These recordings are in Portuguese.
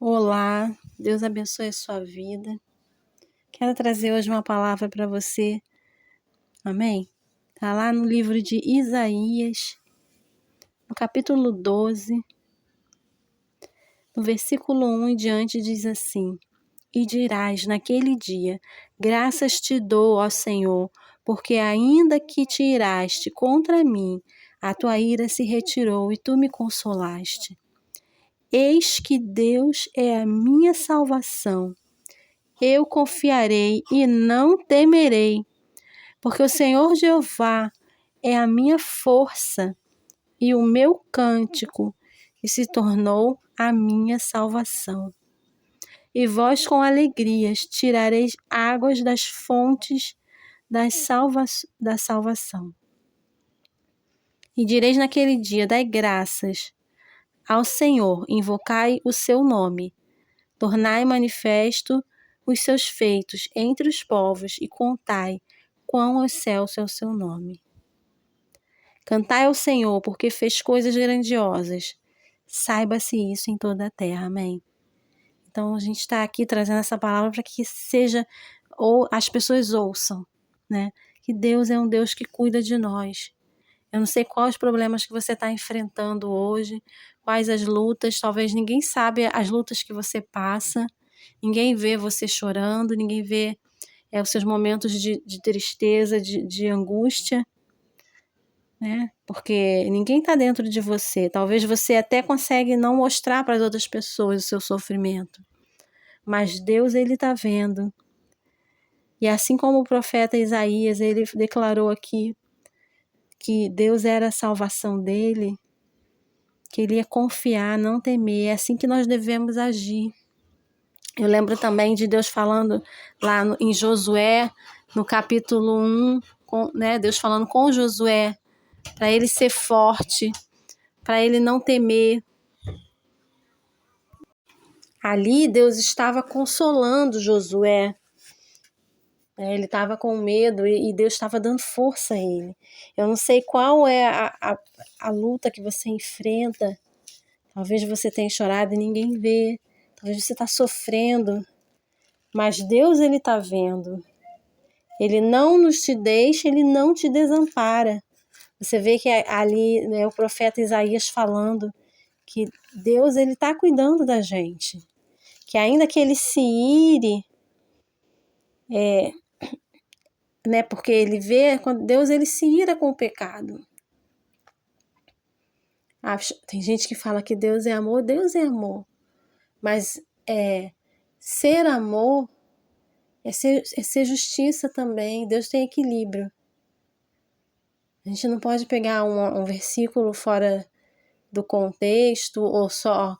Olá, Deus abençoe a sua vida. Quero trazer hoje uma palavra para você, amém? Está lá no livro de Isaías, no capítulo 12, no versículo 1 em diante diz assim: E dirás naquele dia, graças te dou, ó Senhor, porque ainda que te iraste contra mim, a tua ira se retirou e tu me consolaste. Eis que Deus é a minha salvação. Eu confiarei e não temerei, porque o Senhor Jeová é a minha força e o meu cântico, e se tornou a minha salvação. E vós com alegrias tirareis águas das fontes da salvação. E direis naquele dia, dai graças ao Senhor, invocai o seu nome, tornai manifesto os seus feitos entre os povos e contai quão excelso é o seu nome. Cantai ao Senhor, porque fez coisas grandiosas. Saiba-se isso em toda a terra. Amém. Então a gente está aqui trazendo essa palavra para que seja, ou as pessoas ouçam, né? Que Deus é um Deus que cuida de nós. Eu não sei quais os problemas que você está enfrentando hoje, quais as lutas, talvez ninguém sabe as lutas que você passa, ninguém vê você chorando, ninguém vê os seus momentos de tristeza, de angústia, né? Porque ninguém está dentro de você. Talvez você até consegue não mostrar para as outras pessoas o seu sofrimento, mas Deus, Ele está vendo. E assim como o profeta Isaías, ele declarou aqui que Deus era a salvação dele, que ele ia confiar, não temer. É assim que nós devemos agir. Eu lembro também de Deus falando lá em Josué, no capítulo 1, Deus falando com Josué, para ele ser forte, para ele não temer. Ali Deus estava consolando Josué. Ele estava com medo e Deus estava dando força a ele. Eu não sei qual é a luta que você enfrenta. Talvez você tenha chorado e ninguém vê. Talvez você está sofrendo. Mas Deus, Ele está vendo. Ele não nos te deixa, Ele não te desampara. Você vê que ali, né, o profeta Isaías falando que Deus, Ele está cuidando da gente. Que ainda que Ele se ire, né, porque Ele vê, quando Deus, Ele se ira com o pecado. Tem gente que fala que Deus é amor. Deus é amor. Mas ser amor é ser justiça também. Deus tem equilíbrio. A gente não pode pegar um versículo fora do contexto ou só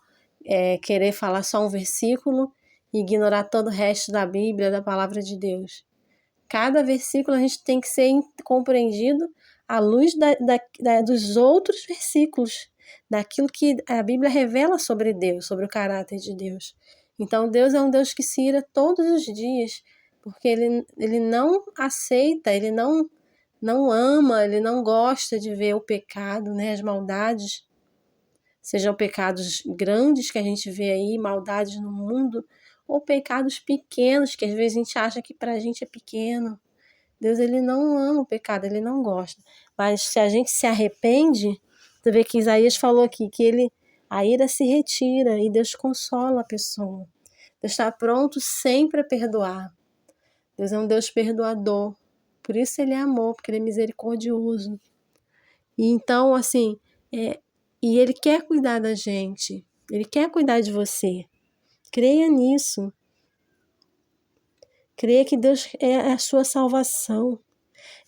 querer falar só um versículo e ignorar todo o resto da Bíblia, da palavra de Deus. Cada versículo a gente tem que ser compreendido à luz dos outros versículos, daquilo que a Bíblia revela sobre Deus, sobre o caráter de Deus. Então Deus é um Deus que se ira todos os dias, porque ele não aceita, ele não ama, ele não gosta de ver o pecado, né, as maldades, sejam pecados grandes que a gente vê aí, maldades no mundo, ou pecados pequenos, que às vezes a gente acha que pra gente é pequeno. Deus, ele não ama o pecado, ele não gosta. Mas se a gente se arrepende, você vê que Isaías falou aqui, que a ira se retira e Deus consola a pessoa. Deus está pronto sempre a perdoar. Deus é um Deus perdoador. Por isso ele é amor, porque ele é misericordioso. E então, assim, e ele quer cuidar da gente. Ele quer cuidar de você. Creia nisso. Creia que Deus é a sua salvação.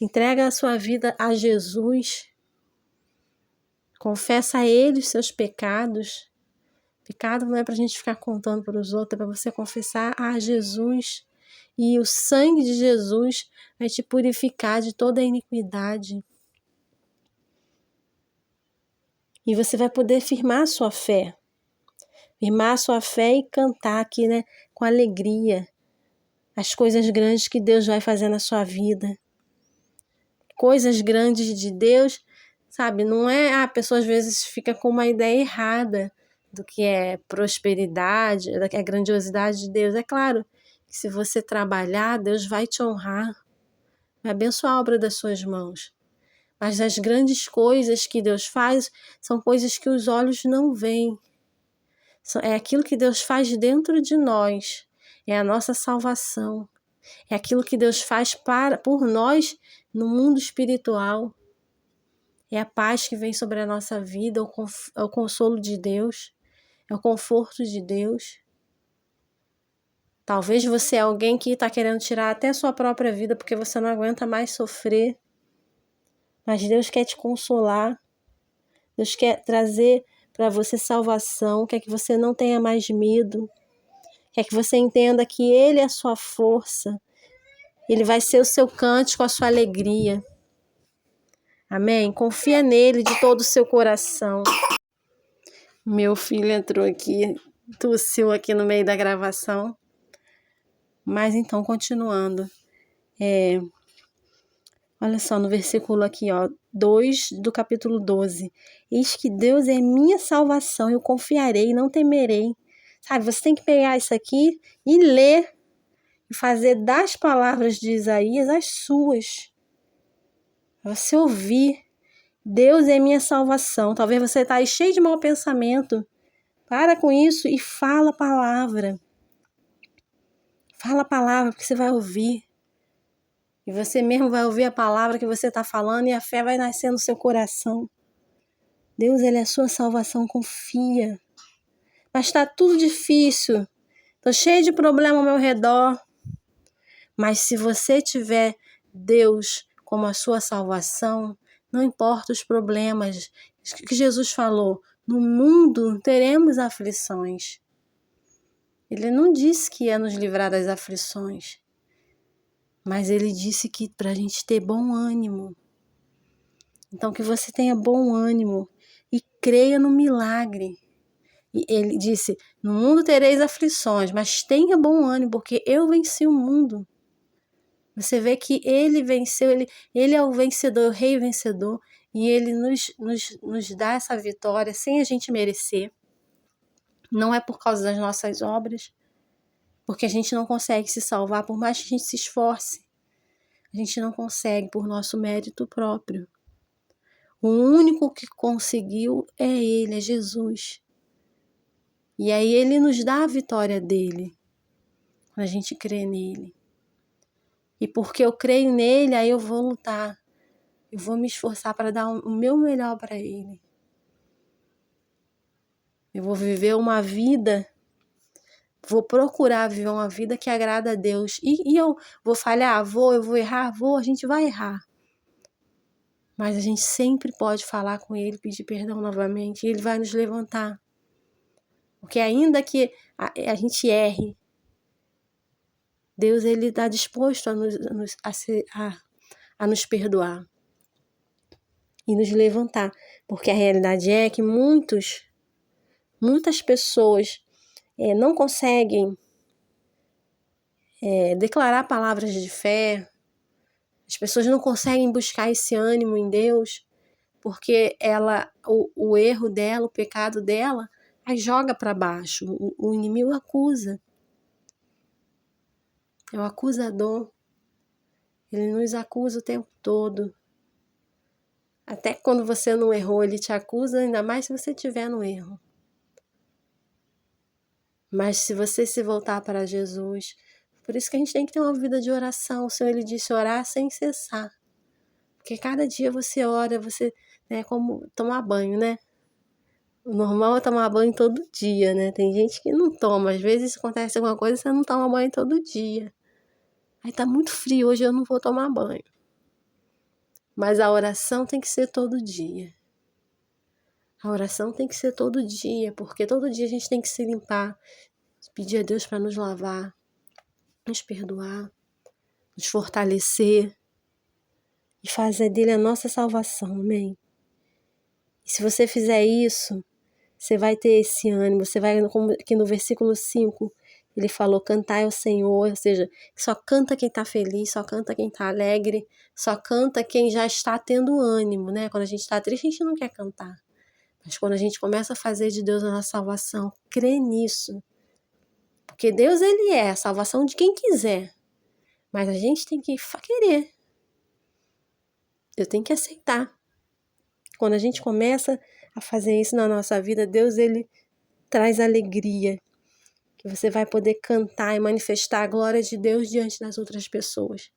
Entrega a sua vida a Jesus. Confessa a Ele os seus pecados. Pecado não é para a gente ficar contando para os outros, é para você confessar a Jesus. E o sangue de Jesus vai te purificar de toda a iniquidade. E você vai poder firmar a sua fé. Firmar a sua fé e cantar aqui, né, com alegria, as coisas grandes que Deus vai fazer na sua vida. Coisas grandes de Deus, sabe? Não é... A pessoa às vezes fica com uma ideia errada do que é prosperidade, do que é grandiosidade de Deus. É claro que se você trabalhar, Deus vai te honrar, vai abençoar a obra das suas mãos. Mas as grandes coisas que Deus faz são coisas que os olhos não veem. É aquilo que Deus faz dentro de nós. É a nossa salvação. É aquilo que Deus faz por nós no mundo espiritual. É a paz que vem sobre a nossa vida, é o consolo de Deus, é o conforto de Deus. Talvez você é alguém que está querendo tirar até a sua própria vida porque você não aguenta mais sofrer. Mas Deus quer te consolar. Deus quer trazer para você salvação, quer que você não tenha mais medo. Quer que você entenda que Ele é a sua força. Ele vai ser o seu cântico, a sua alegria. Amém? Confia nele de todo o seu coração. Meu filho entrou aqui, tossiu aqui no meio da gravação. Mas então, continuando. Olha só, no versículo aqui, 2 do capítulo 12. Eis que Deus é minha salvação, eu confiarei e não temerei. Sabe, você tem que pegar isso aqui e ler. E fazer das palavras de Isaías as suas. Você ouvir. Deus é minha salvação. Talvez você está aí cheio de mau pensamento. Para com isso e fala a palavra. Fala a palavra, porque você vai ouvir. E você mesmo vai ouvir a palavra que você está falando e a fé vai nascer no seu coração. Deus, Ele é a sua salvação, confia. Mas está tudo difícil. Estou cheio de problema ao meu redor. Mas se você tiver Deus como a sua salvação, não importa os problemas que Jesus falou, no mundo teremos aflições. Ele não disse que ia nos livrar das aflições, mas ele disse que para a gente ter bom ânimo. Então que você tenha bom ânimo e creia no milagre. E ele disse, no mundo tereis aflições, mas tenha bom ânimo, porque eu venci o mundo. Você vê que ele venceu, ele é o vencedor, o rei vencedor, e ele nos dá essa vitória sem a gente merecer. Não é por causa das nossas obras, porque a gente não consegue se salvar, por mais que a gente se esforce. A gente não consegue por nosso mérito próprio. O único que conseguiu é ele, é Jesus. E aí ele nos dá a vitória dele, quando a gente crê nele. E porque eu creio nele, aí eu vou lutar. Eu vou me esforçar para dar o meu melhor para ele. Eu vou viver uma vida, vou procurar viver uma vida que agrada a Deus. E eu vou falhar? eu vou errar? A gente vai errar. Mas a gente sempre pode falar com ele, pedir perdão novamente, e ele vai nos levantar. Porque ainda que a gente erre, Deus ele está disposto a nos perdoar e nos levantar. Porque a realidade é que muitas pessoas não conseguem declarar palavras de fé. As pessoas não conseguem buscar esse ânimo em Deus, porque o erro dela, o pecado dela, a joga para baixo. O inimigo acusa. É o acusador. Ele nos acusa o tempo todo. Até quando você não errou, ele te acusa, ainda mais se você estiver no erro. Mas se você se voltar para Jesus, por isso que a gente tem que ter uma vida de oração. O Senhor ele disse orar sem cessar. Porque cada dia você ora, é como tomar banho, né? O normal é tomar banho todo dia, né? Tem gente que não toma. Às vezes acontece alguma coisa e você não toma banho todo dia. Aí tá muito frio, hoje eu não vou tomar banho. Mas a oração tem que ser todo dia. A oração tem que ser todo dia, porque todo dia a gente tem que se limpar, pedir a Deus para nos lavar, nos perdoar, nos fortalecer e fazer dele a nossa salvação, amém? E se você fizer isso, você vai ter esse ânimo, você vai, como aqui no versículo 5, ele falou, cantai ao Senhor, ou seja, só canta quem está feliz, só canta quem está alegre, só canta quem já está tendo ânimo, né? Quando a gente está triste, a gente não quer cantar. Mas quando a gente começa a fazer de Deus a nossa salvação, crê nisso. Porque Deus, Ele é a salvação de quem quiser. Mas a gente tem que querer. Eu tenho que aceitar. Quando a gente começa a fazer isso na nossa vida, Deus, Ele traz alegria. Que você vai poder cantar e manifestar a glória de Deus diante das outras pessoas.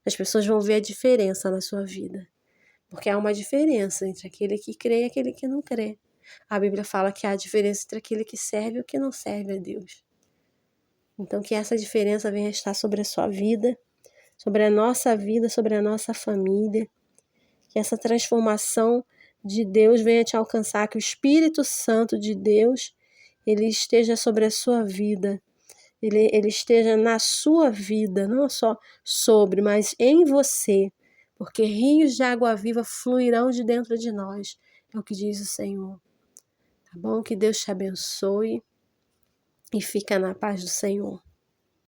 As pessoas vão ver a diferença na sua vida. Porque há uma diferença entre aquele que crê e aquele que não crê. A Bíblia fala que há diferença entre aquele que serve e o que não serve a Deus. Então que essa diferença venha estar sobre a sua vida, sobre a nossa vida, sobre a nossa família. Que essa transformação de Deus venha te alcançar, que o Espírito Santo de Deus, ele esteja sobre a sua vida. Ele esteja na sua vida, não só sobre, mas em você. Porque rios de água viva fluirão de dentro de nós. É o que diz o Senhor. Tá bom? Que Deus te abençoe e fica na paz do Senhor.